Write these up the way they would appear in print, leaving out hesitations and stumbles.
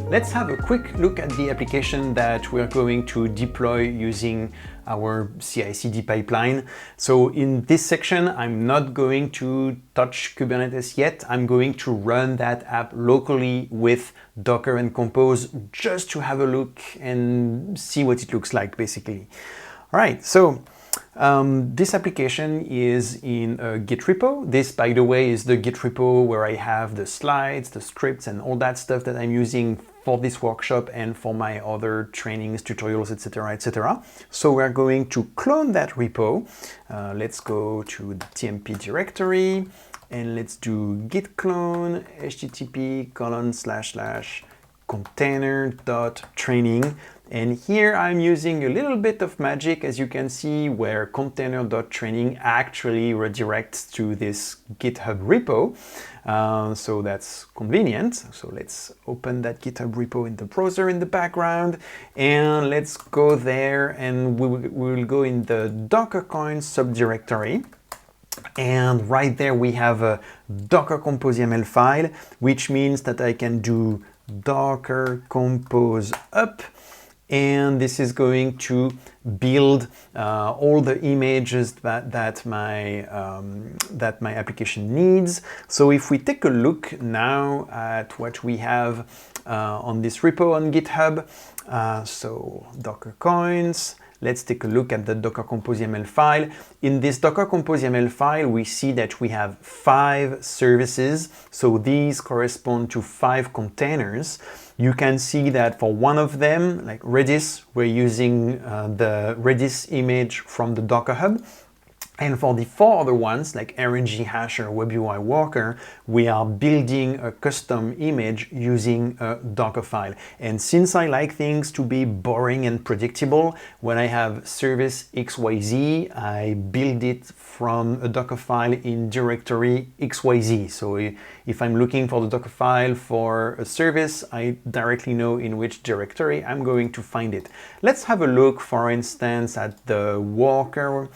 Let's have a quick look at the application that we're going to deploy using our CI/CD pipeline. So in this section, I'm not going to touch Kubernetes yet. I'm going to run that app locally with Docker and Compose just to have a look and see what it looks like, basically. All right, so this application is in a Git repo. This, by the way, is the Git repo where I have the slides, the scripts, and all that stuff that I'm using for this workshop and for my other trainings, tutorials, etc., etc. So we're going to clone that repo. Let's go to the TMP directory and let's do git clone http://container.training. And here I'm using a little bit of magic, as you can see, where container.training actually redirects to this GitHub repo. So that's convenient. So let's open that GitHub repo in the browser in the background, and let's go there, and we will go in the Docker Coin subdirectory. And right there we have a Docker Compose YAML file, which means that I can do Docker Compose up, and this is going to build all the images that my application needs. So if we take a look now at what we have on this repo on GitHub, so Docker Coins, let's take a look at the Docker Compose YAML file. In this Docker Compose YAML file, we see that we have 5 services. So these correspond to 5 containers. You can see that for one of them, like Redis, we're using the Redis image from the Docker Hub. And for the 4 other ones, like RNG Hasher, WebUI Worker, we are building a custom image using a Docker file. And since I like things to be boring and predictable, when I have service XYZ, I build it from a Docker file in directory XYZ. So if I'm looking for the Docker file for a service, I directly know in which directory I'm going to find it. Let's have a look, for instance, at the Worker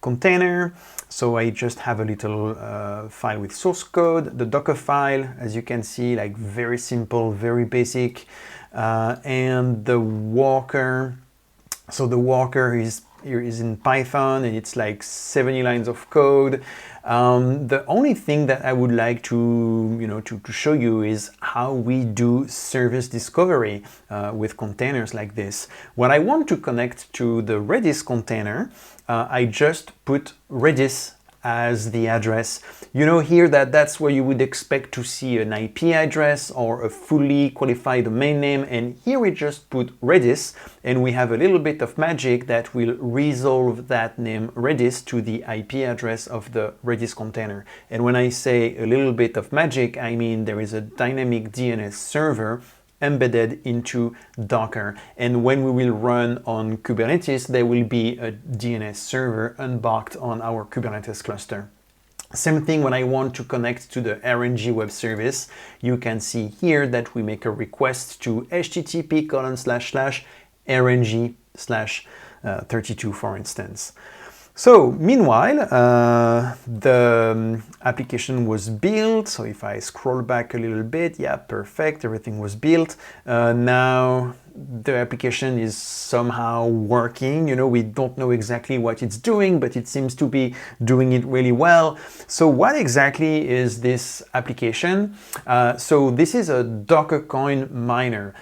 container. So I just have a little file with source code, the Docker file, as you can see, like very simple, very basic. And the Worker, so the Worker is in Python, and it's like 70 lines of code. The only thing that I would like to show you is how we do service discovery with containers like this. When I want to connect to the Redis container, I just put Redis as the address. You know here that's where you would expect to see an IP address or a fully qualified domain name, and here we just put Redis, and we have a little bit of magic that will resolve that name Redis to the IP address of the Redis container. And when I say a little bit of magic, I mean there is a dynamic DNS server embedded into Docker, and when we will run on Kubernetes, there will be a DNS server embarked on our Kubernetes cluster. Same thing when I want to connect to the RNG web service. You can see here that we make a request to http://rng/32, for instance. So meanwhile, the application was built. So if I scroll back a little bit, yeah, perfect, everything was built. Now the application is somehow working. You know, we don't know exactly what it's doing, but it seems to be doing it really well. So what exactly is this application? So this is a Docker Coin miner.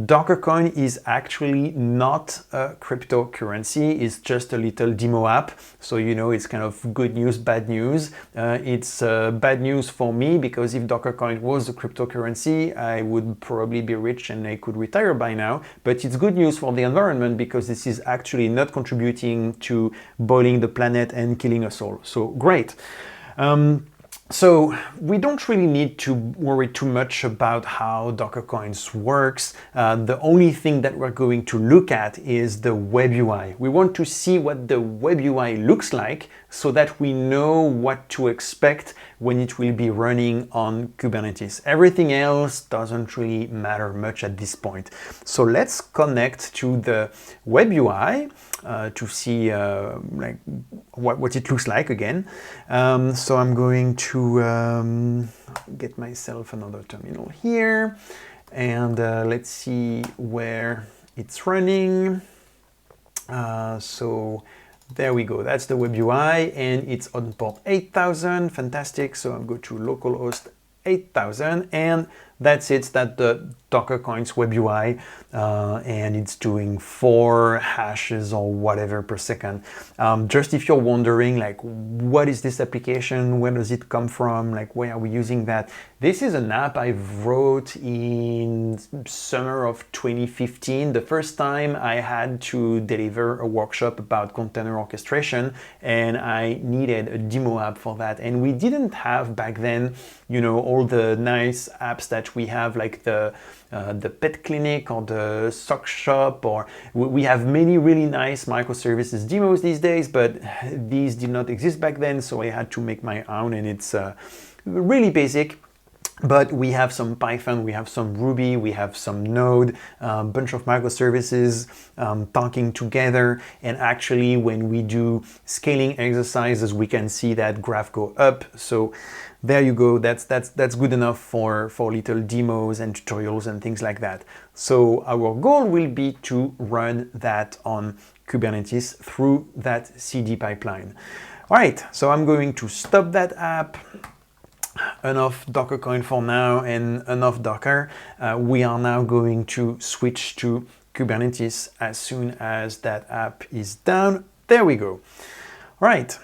Docker Coin is actually not a cryptocurrency. It's just a little demo app. So, you know, it's kind of good news, bad news. It's bad news for me, because if Docker Coin was a cryptocurrency, I would probably be rich and I could retire by now. But it's good news for the environment, because this is actually not contributing to boiling the planet and killing us all. So great. So we don't really need to worry too much about how Docker Coins works. The only thing that we're going to look at is the web UI. We want to see what the web UI looks like so that we know what to expect when it will be running on Kubernetes. Everything else doesn't really matter much at this point. So let's connect to the web UI to see like what it looks like again. So I'm going to get myself another terminal here, And let's see where it's running. So there we go, that's the web UI, and it's on port 8000, fantastic. So I'll go to localhost 8000, and that's it, that's the Docker Coins web UI, and it's doing 4 hashes or whatever per second. Just if you're wondering, like, what is this application, where does it come from, like, where are we using that? This is an app I wrote in summer of 2015, the first time I had to deliver a workshop about container orchestration, and I needed a demo app for that. And we didn't have back then, you know, all the nice apps that we have, like the pet clinic or the sock shop, or we have many really nice microservices demos these days, but these did not exist back then, so I had to make my own, and it's really basic. But we have some Python, we have some Ruby, we have some Node, a bunch of microservices talking together. And actually, when we do scaling exercises, we can see that graph go up. So there you go. That's good enough for little demos and tutorials and things like that. So our goal will be to run that on Kubernetes through that CD pipeline. All right, so I'm going to stop that app. Enough Docker coin for now and enough Docker. We are now going to switch to Kubernetes as soon as that app is down. There we go. All right.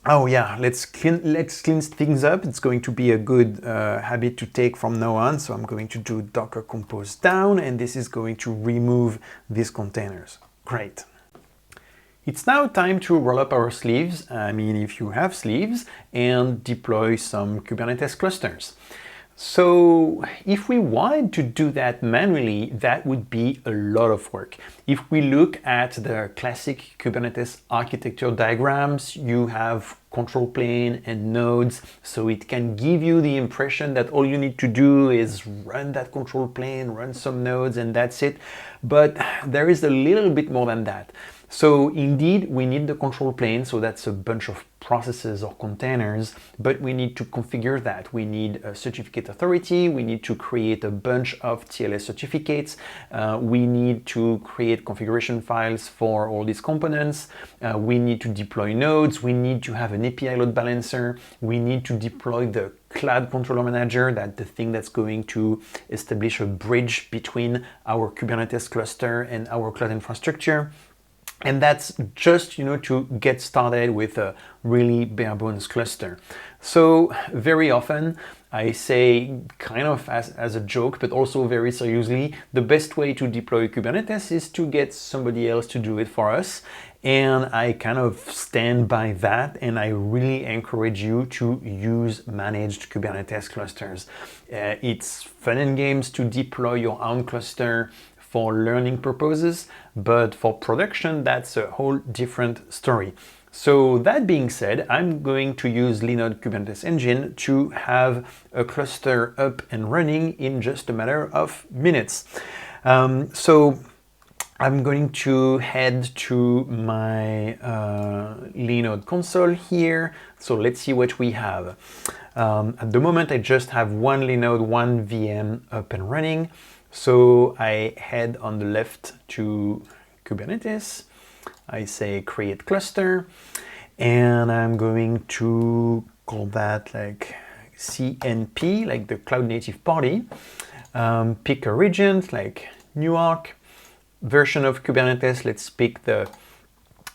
Oh yeah, let's clean things up. It's going to be a good habit to take from now on. So I'm going to do Docker compose down, and this is going to remove these containers. Great. It's now time to roll up our sleeves, I mean if you have sleeves, and deploy some Kubernetes clusters. So if we wanted to do that manually, that would be a lot of work. If we look at the classic Kubernetes architecture diagrams, you have control plane and nodes, so it can give you the impression that all you need to do is run that control plane, run some nodes, and that's it. But there is a little bit more than that. So indeed, we need the control plane, so that's a bunch of processes or containers, but we need to configure that. We need a certificate authority, we need to create a bunch of TLS certificates, we need to create configuration files for all these components, we need to deploy nodes, we need to have an API load balancer, we need to deploy the Cloud Controller Manager, that's the thing that's going to establish a bridge between our Kubernetes cluster and our cloud infrastructure. And that's just, you know, to get started with a really bare bones cluster. So very often I say, kind of as a joke, but also very seriously, the best way to deploy Kubernetes is to get somebody else to do it for us. And I kind of stand by that, and I really encourage you to use managed Kubernetes clusters. It's fun and games to deploy your own cluster for learning purposes, but for production, that's a whole different story. So that being said, I'm going to use Linode Kubernetes Engine to have a cluster up and running in just a matter of minutes. So I'm going to head to my Linode console here. So let's see what we have. At the moment, I just have one Linode, one VM up and running. So I head on the left to Kubernetes. I say create cluster, and I'm going to call that like CNP, like the Cloud Native Party. Pick a region like Newark. Version of Kubernetes, let's pick the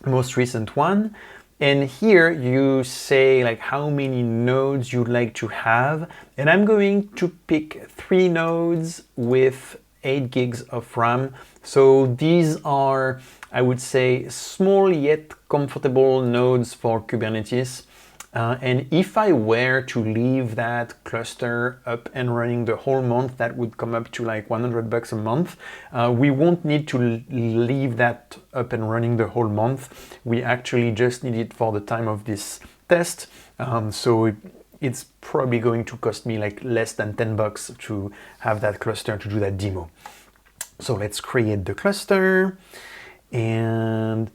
most recent one. And here you say like how many nodes you'd like to have. And I'm going to pick 3 nodes with 8 gigs of RAM. So these are, I would say, small yet comfortable nodes for Kubernetes. And if I were to leave that cluster up and running the whole month, that would come up to like $100 a month. We won't need to leave that up and running the whole month. We actually just need it for the time of this test. So it's probably going to cost me like less than $10 to have that cluster to do that demo. So let's create the cluster. And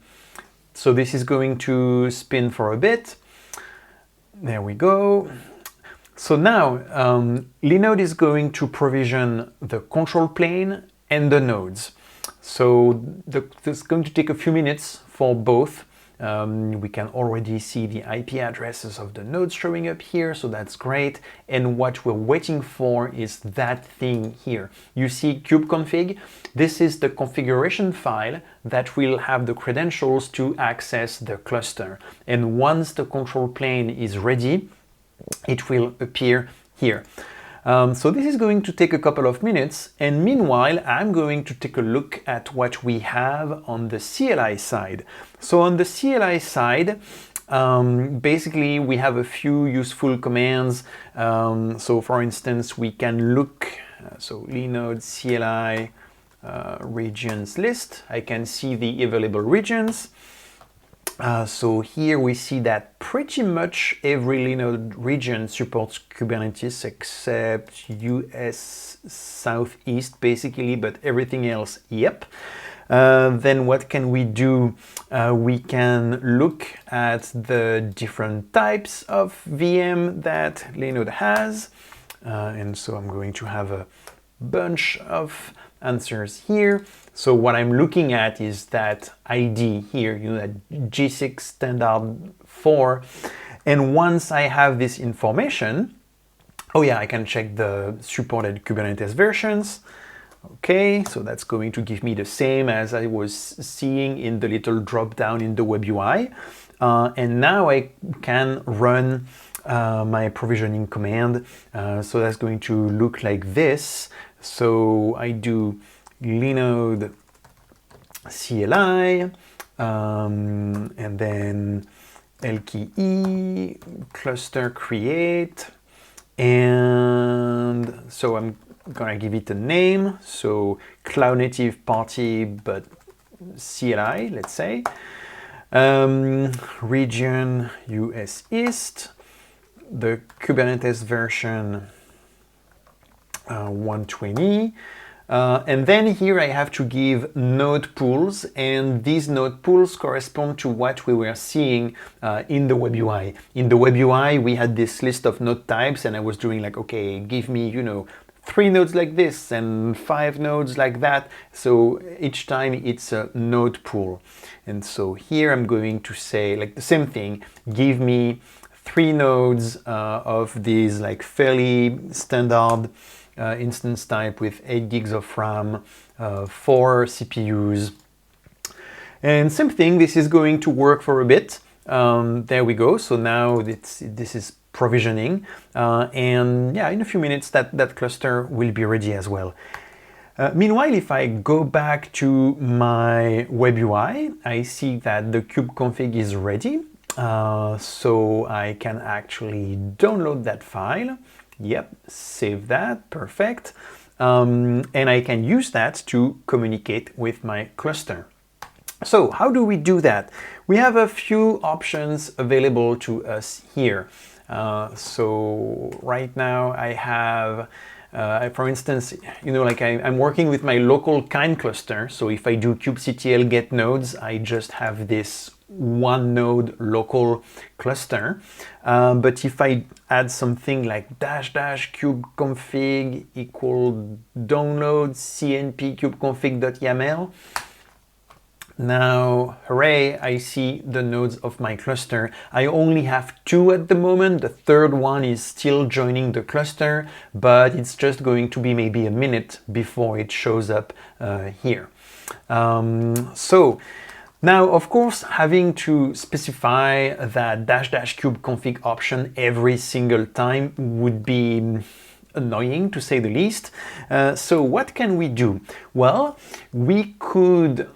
so this is going to spin for a bit. There we go. So now Linode is going to provision the control plane and the nodes. So it's going to take a few minutes for both. We can already see the IP addresses of the nodes showing up here, so that's great. And what we're waiting for is that thing here. You see kubeconfig. This is the configuration file that will have the credentials to access the cluster. And once the control plane is ready, it will appear here. So this is going to take a couple of minutes, and meanwhile I'm going to take a look at what we have on the CLI side. So on the CLI side, basically we have a few useful commands. So for instance, we can look, so Linode CLI regions list. I can see the available regions. So here we see that pretty much every Linode region supports Kubernetes except US Southeast basically, but everything else, yep. Then what can we do? We can look at the different types of VM that Linode has. And so I'm going to have a bunch of answers here. So what I'm looking at is that ID here, that G6 standard 4. And once I have this information, oh yeah, I can check the supported Kubernetes versions. Okay, so that's going to give me the same as I was seeing in the little drop down in the web UI. And now I can run my provisioning command. So that's going to look like this. So I do Linode CLI and then LKE Cluster create, and so I'm gonna give it a name, so Cloud Native Party but CLI, let's say. Region US East, the Kubernetes version 120. And then here I have to give node pools, and these node pools correspond to what we were seeing in the web UI. In the web UI, we had this list of node types, and I was doing like, okay, give me, 3 nodes like this and 5 nodes like that. So each time it's a node pool. And so here I'm going to say like the same thing, give me 3 nodes of these like fairly standard instance type with 8 gigs of RAM, 4 CPUs. And same thing, this is going to work for a bit. There we go. So now this is provisioning. And yeah, in a few minutes that cluster will be ready as well. Meanwhile, if I go back to my web UI, I see that the kubeconfig is ready. So I can actually download that file. Yep, save that, perfect. And I can use that to communicate with my cluster. So how do we do that? We have a few options available to us here. So right now I have, for instance, like I'm working with my local kind cluster. So if I do kubectl get nodes, I just have this one node local cluster. But if I add something like -- kubeconfig equal download cnp kubeconfig.yaml, now, hooray, I see the nodes of my cluster. I only have 2 at the moment. The third one is still joining the cluster, but it's just going to be maybe a minute before it shows up here. So now, of course, having to specify that -- kubeconfig option every single time would be annoying, to say the least. So what can we do? Well, we could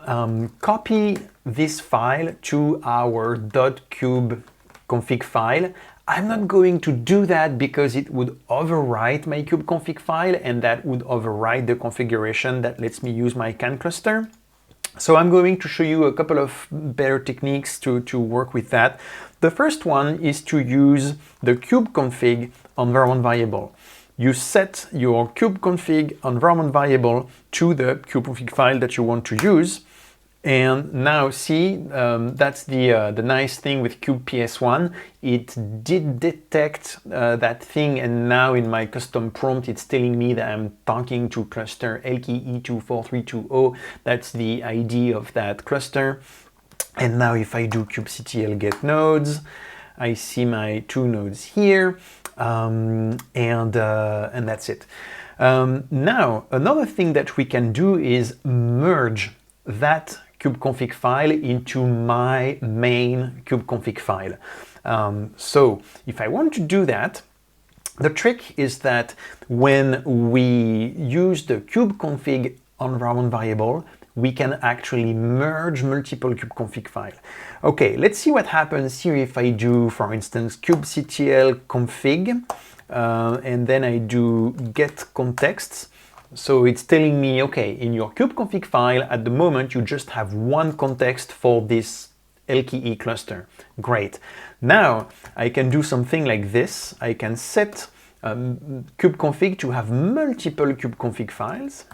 copy this file to our .kubeconfig file. I'm not going to do that because it would overwrite my kubeconfig file, and that would override the configuration that lets me use my CAN cluster. So I'm going to show you a couple of better techniques to work with that. The first one is to use the kubeconfig environment variable. You set your kubeconfig environment variable to the kubeconfig file that you want to use. And now see, that's the nice thing with kubes1. It did detect that thing, and now in my custom prompt it's telling me that I'm talking to cluster LKE24320. That's the ID of that cluster. And now if I do kubectl get nodes, I see my 2 nodes here, and that's it. Now another thing that we can do is merge that kubeconfig file into my main kubeconfig file. So if I want to do that, the trick is that when we use the kubeconfig environment variable, we can actually merge multiple kubeconfig files. Okay, let's see what happens here if I do, for instance, kubectl config, and then I do get contexts. So it's telling me, okay, in your kubeconfig file, at the moment, you just have one context for this LKE cluster. Great. Now, I can do something like this. I can set kubeconfig to have multiple kubeconfig files.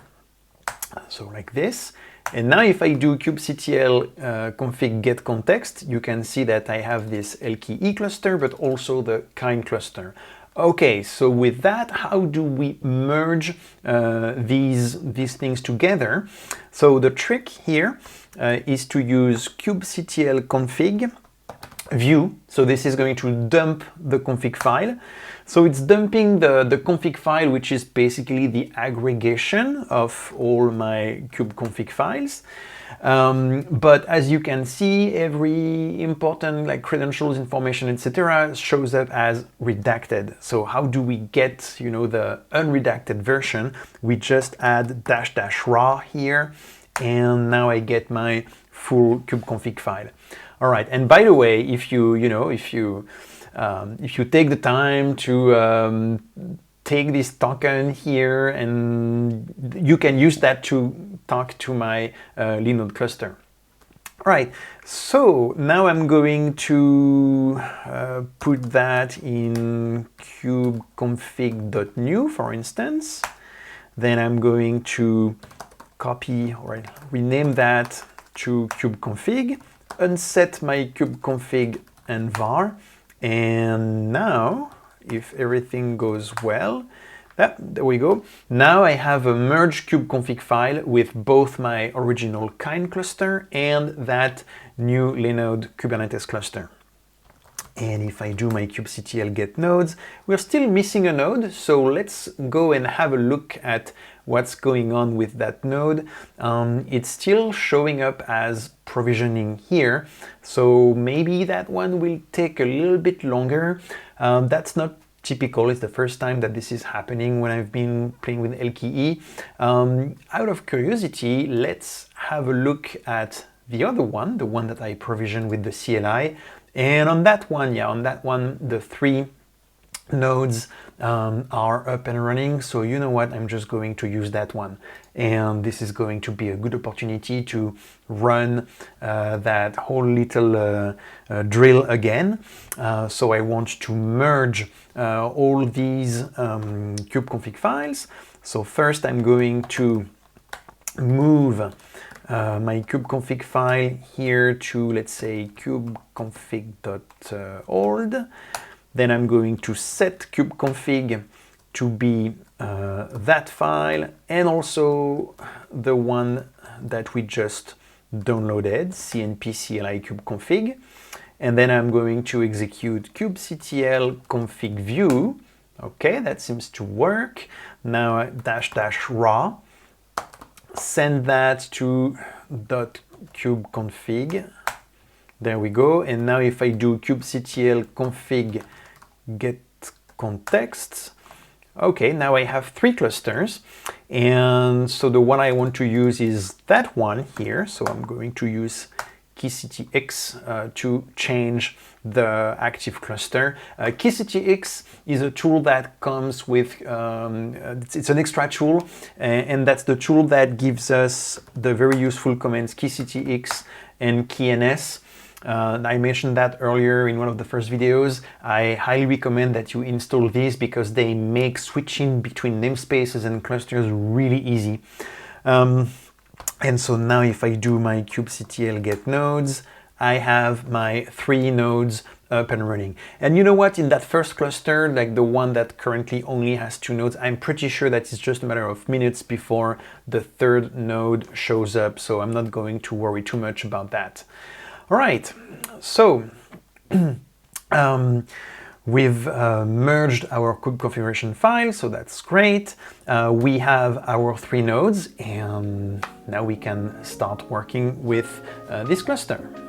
So like this. And now if I do kubectl config get context, you can see that I have this LKE cluster, but also the kind cluster. Okay, so with that, how do we merge these things together? So the trick here is to use kubectl config view. So this is going to dump the config file. So it's dumping the config file, which is basically the aggregation of all my kubeconfig files. But as you can see, every important like credentials, information, etc. shows up as redacted. So how do we get, you know, the unredacted version? We just add --raw here, and now I get my full kubeconfig file. All right, and by the way, if you take the time to take this token here, and you can use that to talk to my Linode cluster. All right, so now I'm going to put that in kubeconfig.new, for instance. Then I'm going to copy or rename that to kubeconfig, unset my kubeconfig and var, and now if everything goes well, there we go. Now I have a merged kubeconfig file with both my original kind cluster and that new Linode Kubernetes cluster. And if I do my kubectl get nodes, we're still missing a node, so let's go and have a look at what's going on with that node. It's still showing up as provisioning here, so maybe that one will take a little bit longer. That's not typical. It's the first time that this is happening when I've been playing with LKE. Out of curiosity, let's have a look at the other one, the one that I provisioned with the CLI. And on that one, the 3 nodes are up and running. So you know what, I'm just going to use that one. And this is going to be a good opportunity to run that whole little drill again. So I want to merge all these kubeconfig files. So first I'm going to move my kubeconfig file here to, let's say, kubeconfig.old. Then I'm going to set kubeconfig to be that file, and also the one that we just downloaded, cnp CLI kubeconfig. And then I'm going to execute kubectl config view. Okay, that seems to work. Now --raw. Send that to .kubeconfig. There we go. And now if I do kubectl config get context, okay, now I have 3 clusters. And so the one I want to use is that one here. So I'm going to use keyctx to change the active cluster. Keyctx is a tool that comes with, it's an extra tool, and that's the tool that gives us the very useful commands keyctx and keyns. I mentioned that earlier in one of the first videos. I highly recommend that you install these because they make switching between namespaces and clusters really easy. And so now if I do my kubectl get nodes, I have my 3 nodes up and running. And you know what, in that first cluster, like the one that currently only has 2 nodes, I'm pretty sure that it's just a matter of minutes before the 3rd node shows up. So I'm not going to worry too much about that. All right, so we've merged our kube configuration file, so that's great. We have our 3 nodes, and now we can start working with this cluster.